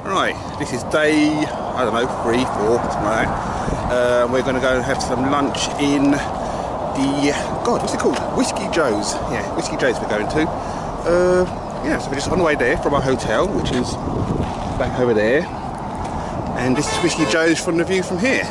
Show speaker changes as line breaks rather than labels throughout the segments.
Right, this is day, I don't know, 3, 4, something like that. We're going to go and have some lunch in the, God, what's it called? Whiskey Joe's. Yeah, Whiskey Joe's we're going to. Yeah, so we're just on the way there from our hotel, which is back over there. And this is Whiskey Joe's from the view from here.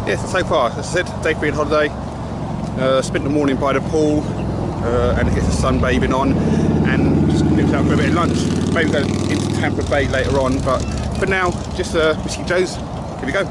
Yes, so far, as I said, day 3 on holiday. Spent the morning by the pool and get the sunbathing on, and just nipped out for a bit of lunch. Maybe go into Tampa Bay later on, but for now, just Whiskey Joe's. Here we go.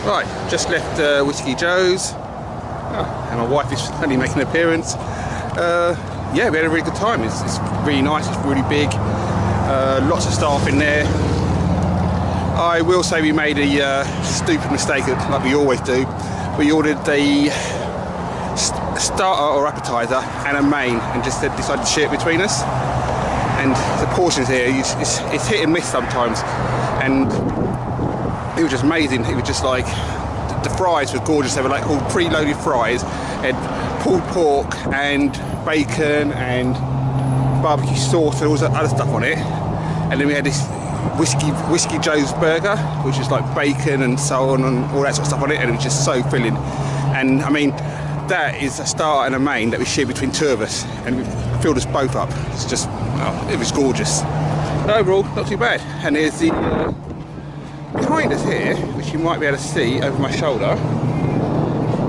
Right, just left Whiskey Joe's, and my wife is only making an appearance. Yeah, we had a really good time. It's really nice, it's really big, lots of staff in there. I will say we made a stupid mistake, like we always do. We ordered a starter or appetizer and a main, and just decided to share it between us. And the portions here, it's hit and miss sometimes. And it was just amazing. It was just like, the fries were gorgeous. They were like all pre-loaded fries. They had pulled pork and bacon and barbecue sauce and all that other stuff on it. And then we had this Whiskey Joe's burger, which is like bacon and so on and all that sort of stuff on it, and it was just so filling. And I mean, that is a starter and a main that we shared between 2 of us, and it filled us both up. It's just, oh, it was gorgeous. But overall, not too bad. And there's the behind us here, which you might be able to see over my shoulder,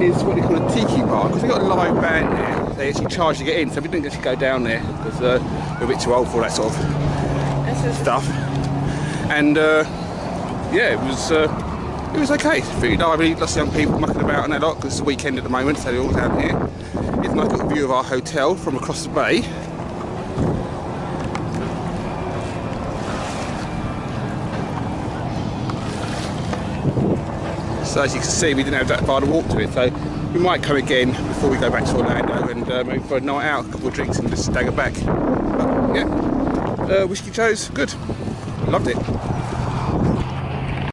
is what they call a tiki bar, because we've got a live band there. They actually charge to get in, so we didn't actually go down there because we're a bit too old for that sort of stuff. And yeah, it was okay. It's really lively, lots of young people mucking about and that lot, because it's the weekend at the moment, so they're all down here. Here's a nice little view of our hotel from across the bay. So as you can see, we didn't have that far to walk to it, so we might come again before we go back to Orlando and maybe for a night out, a couple of drinks and just stagger back. But yeah, Whiskey Joe's, good. Loved it.